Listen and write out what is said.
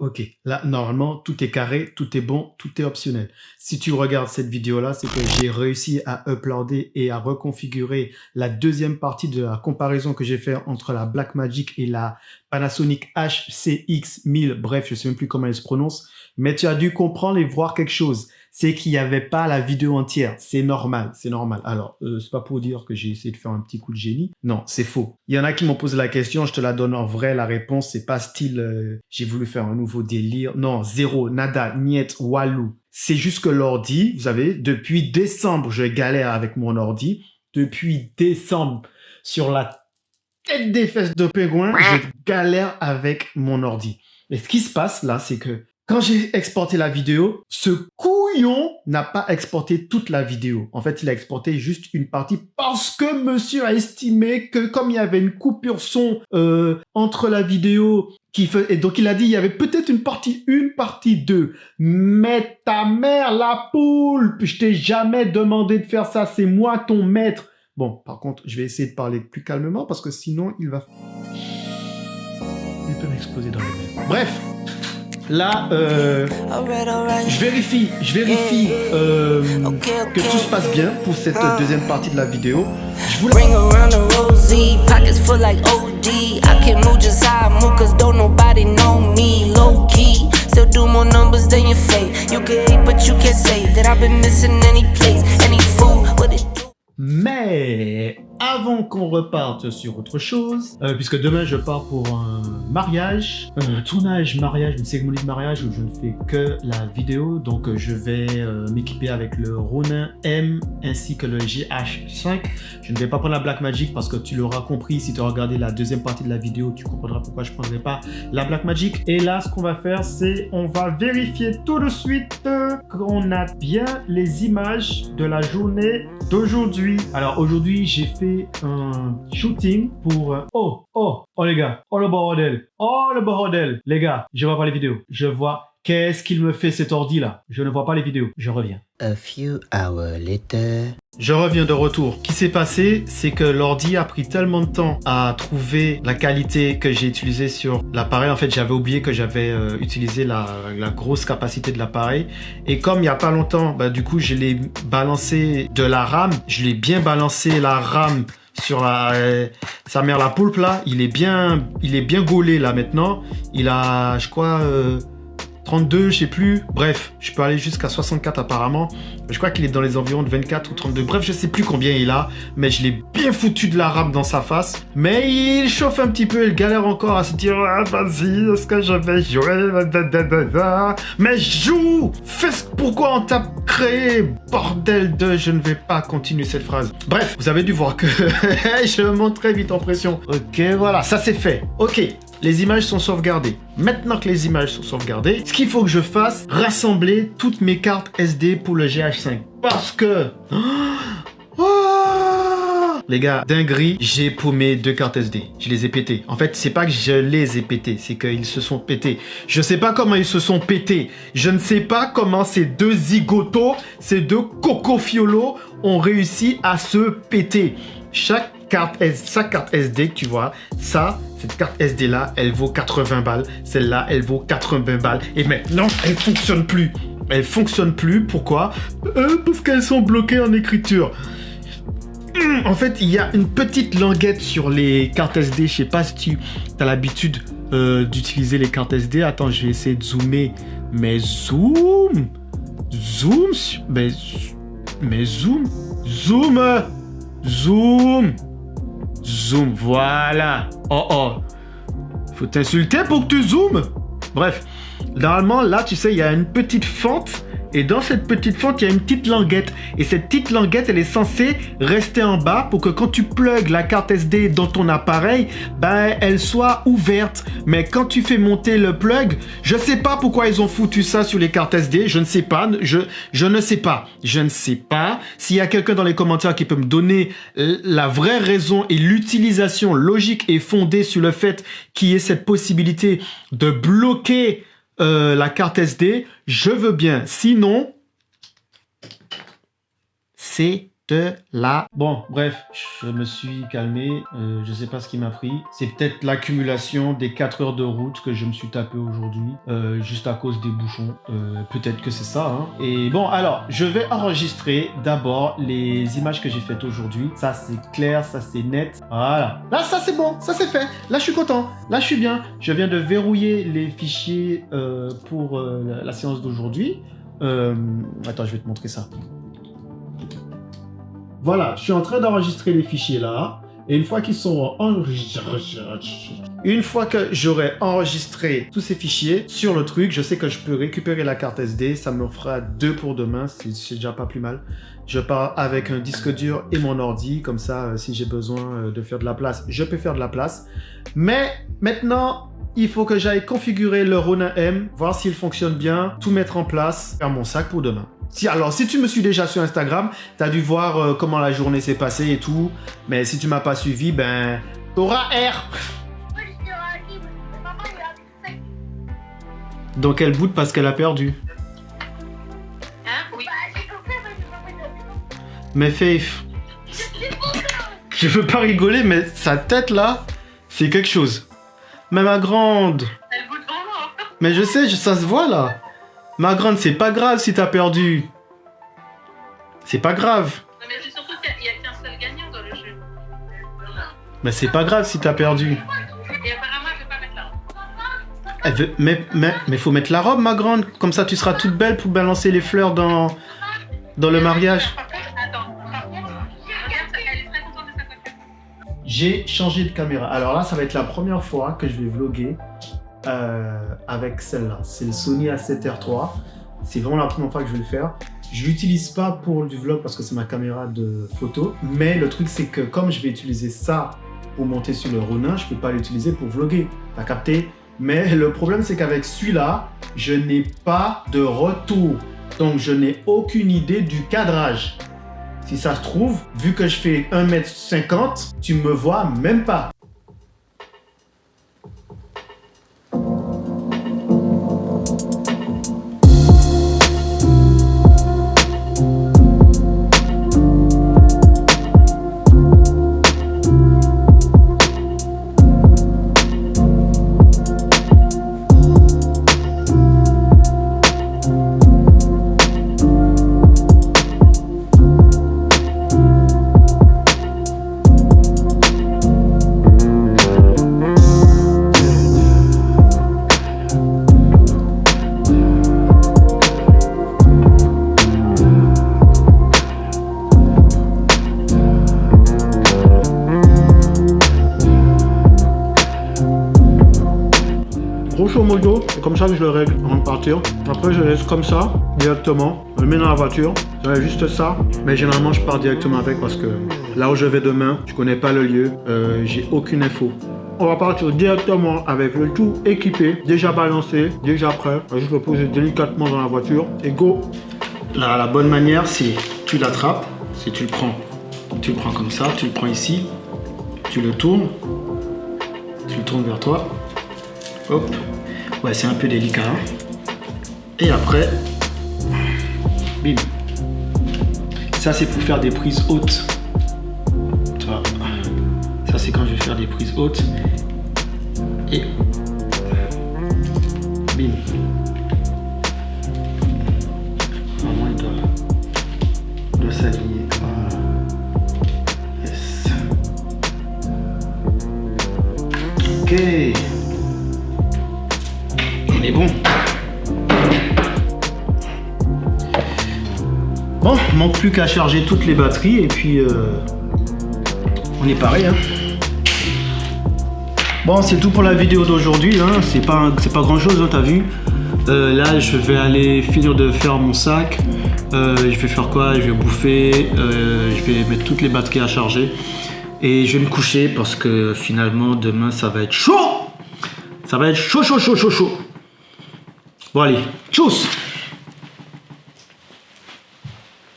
Ok, là, normalement, tout est carré, tout est bon, tout est optionnel. Si tu regardes cette vidéo-là, c'est que j'ai réussi à uploader et à reconfigurer la deuxième partie de la comparaison que j'ai fait entre la Blackmagic et la Panasonic HCX1000. Bref, je sais même plus comment elle se prononce. Mais tu as dû comprendre et voir quelque chose. C'est qu'il n'y avait pas la vidéo entière. C'est normal, c'est normal. Alors, c'est pas pour dire que j'ai essayé de faire un petit coup de génie. Non, c'est faux. Il y en a qui m'ont posé la question, je te la donne en vrai, la réponse, c'est pas style, j'ai voulu faire un nouveau délire. Non, zéro, nada, niet, walou. C'est juste que l'ordi, vous savez, depuis décembre, je galère avec mon ordi. Depuis décembre, sur la tête des fesses de pingouin, je galère avec mon ordi. Et ce qui se passe là, c'est que quand j'ai exporté la vidéo, ce couillon n'a pas exporté toute la vidéo. En fait, il a exporté juste une partie parce que monsieur a estimé que comme il y avait une coupure son entre la vidéo et donc il a dit il y avait peut-être une partie 1, partie 2. Mais ta mère, la poule, je t'ai jamais demandé de faire ça, c'est moi ton maître. Bon, par contre, je vais essayer de parler plus calmement parce que sinon il peut m'exploser dans les mains. Bref. Là, je vérifie que tout se passe bien pour cette deuxième partie de la vidéo. Je vous Mais avant qu'on reparte sur autre chose, puisque demain je pars pour un mariage, tournage mariage, une cérémonie de mariage où je ne fais que la vidéo, donc je vais m'équiper avec le Ronin M ainsi que le GH5. Je ne vais pas prendre la Blackmagic parce que tu l'auras compris, si tu as regardé la deuxième partie de la vidéo, tu comprendras pourquoi je ne prendrai pas la Blackmagic. Et là, ce qu'on va faire, c'est on va vérifier tout de suite qu'on a bien les images de la journée d'aujourd'hui. Alors aujourd'hui, j'ai fait un shooting pour... Oh les gars, oh le bordel, les gars, je vois pas les vidéos, je vois... Qu'est-ce qu'il me fait cet ordi là? Je ne vois pas les vidéos, je reviens. A few hours later... Je reviens de retour. Ce qui s'est passé, c'est que l'ordi a pris tellement de temps à trouver la qualité que j'ai utilisée sur l'appareil. En fait, j'avais oublié que j'avais utilisé la grosse capacité de l'appareil. Et comme il n'y a pas longtemps, bah, du coup, je l'ai balancé de la RAM. Je l'ai bien balancé la RAM sur sa mère la poulpe là. Il est bien gaulé là maintenant. Il a, je crois... 32, je sais plus. Bref, je peux aller jusqu'à 64 apparemment. Je crois qu'il est dans les environs de 24 ou 32. Bref, je sais plus combien il a. Mais je l'ai bien foutu de la RAM dans sa face. Mais il chauffe un petit peu. Il galère encore à se dire ah, vas-y, est-ce que je vais jouer? Mais joue! Pourquoi on t'a créé? Bordel de... Je ne vais pas continuer cette phrase. Bref, vous avez dû voir que je monte très vite en pression. Ok, voilà, ça c'est fait. Ok. Les images sont sauvegardées. Maintenant que les images sont sauvegardées, ce qu'il faut que je fasse, rassembler toutes mes cartes SD pour le GH5. Parce que... Les gars, dinguerie, j'ai paumé 2 cartes SD. Je les ai pétées. En fait, c'est pas que je les ai pétées, c'est qu'ils se sont pétés. Je sais pas comment ils se sont pétés. Je ne sais pas comment ces 2 zigotos, ces 2 cocofiolos ont réussi à se péter. Chaque carte SD que tu vois, cette carte SD là, elle vaut 80 balles. Celle-là, elle vaut 80 balles. Et maintenant, elle fonctionne plus. Elle fonctionne plus. Pourquoi? Parce qu'elles sont bloquées en écriture. En fait, il y a une petite languette sur les cartes SD. Je sais pas si tu as l'habitude d'utiliser les cartes SD. Attends, je vais essayer de zoomer. Mais zoom. Zoom, voilà. Oh. Faut t'insulter pour que tu zoomes. Bref, normalement, là, tu sais, il y a une petite fente. Et dans cette petite fente, il y a une petite languette. Et cette petite languette, elle est censée rester en bas pour que quand tu plugues la carte SD dans ton appareil, ben, elle soit ouverte. Mais quand tu fais monter le plug, je ne sais pas pourquoi ils ont foutu ça sur les cartes SD. Je ne sais pas. Je ne sais pas. Je ne sais pas. S'il y a quelqu'un dans les commentaires qui peut me donner la vraie raison et l'utilisation logique et fondée sur le fait qu'il y ait cette possibilité de bloquer la carte SD, je veux bien. Sinon, c'est là. Bon, bref, je me suis calmé. Je sais pas ce qui m'a pris. C'est peut-être l'accumulation des 4 heures de route que je me suis tapé aujourd'hui, juste à cause des bouchons. Peut-être que c'est ça. Hein. Et bon, alors, je vais enregistrer d'abord les images que j'ai faites aujourd'hui. Ça, c'est clair, ça, c'est net. Voilà. Là, ça, c'est bon, ça, c'est fait. Là, je suis content. Là, je suis bien. Je viens de verrouiller les fichiers pour la séance d'aujourd'hui. Attends, je vais te montrer ça. Voilà, je suis en train d'enregistrer les fichiers là. Et une fois qu'ils sont enregistrés, une fois que j'aurai enregistré tous ces fichiers sur le truc, je sais que je peux récupérer la carte SD. Ça me fera 2 pour demain, c'est déjà pas plus mal. Je pars avec un disque dur et mon ordi. Comme ça, si j'ai besoin de faire de la place, je peux faire de la place. Mais maintenant, il faut que j'aille configurer le Ronin M, voir s'il fonctionne bien, tout mettre en place, faire mon sac pour demain. Alors, si tu me suis déjà sur Instagram, tu as dû voir comment la journée s'est passée et tout. Mais si tu m'as pas suivi, ben, t'auras R. Donc, elle boude parce qu'elle a perdu. Hein? Oui. Mais Faith, je veux pas rigoler, mais sa tête là, c'est quelque chose. Mais ma grande. Elle boude vraiment. Mais je sais, ça se voit là. Ma grande, c'est pas grave si t'as perdu. C'est pas grave. Non, mais c'est surtout qu'il n'y a qu'un seul gagnant dans le jeu. Mais c'est pas grave si t'as perdu. Et apparemment, elle ne veut pas mettre la robe. Elle veut, mais faut mettre la robe, ma grande. Comme ça, tu seras toute belle pour balancer les fleurs dans le mariage. Par contre, attends. Par contre, regarde, elle est très contente de sa coiffure. J'ai changé de caméra. Alors là, ça va être la première fois que je vais vlogger avec celle-là. C'est le Sony A7R3. C'est vraiment la première fois que je vais le faire. Je l'utilise pas pour du vlog parce que c'est ma caméra de photo. Mais le truc, c'est que comme je vais utiliser ça pour monter sur le Ronin, je peux pas l'utiliser pour vlogger. T'as capté? Mais le problème, c'est qu'avec celui-là, je n'ai pas de retour. Donc, je n'ai aucune idée du cadrage. Si ça se trouve, vu que je fais 1m50, tu me vois même pas. Grosso modo, c'est comme ça que je le règle avant de partir. Après, je laisse comme ça, directement. Je le mets dans la voiture. J'avais juste ça. Mais généralement, je pars directement avec parce que là où je vais demain, je connais pas le lieu. J'ai aucune info. On va partir directement avec le tout équipé, déjà balancé, déjà prêt. On va juste le poser délicatement dans la voiture et go. Là, la bonne manière, c'est tu l'attrapes, c'est tu le prends comme ça, tu le prends ici, tu le tournes vers toi. Hop, ouais, c'est un peu délicat. Hein. Et après, bim. Ça, c'est pour faire des prises hautes. Tu vois. Ça, c'est quand je vais faire des prises hautes. Et bim. Vraiment, il doit s'aligner. Yes. Ok. On est bon. Bon, manque plus qu'à charger toutes les batteries et puis on est pareil. Hein. Bon, c'est tout pour la vidéo d'aujourd'hui. Hein. C'est pas grand chose, hein, t'as vu. Là, je vais aller finir de faire mon sac. Je vais faire quoi? Je vais bouffer. Je vais mettre toutes les batteries à charger. Et je vais me coucher parce que finalement, demain, ça va être chaud. Ça va être chaud. Bon allez, tchuss!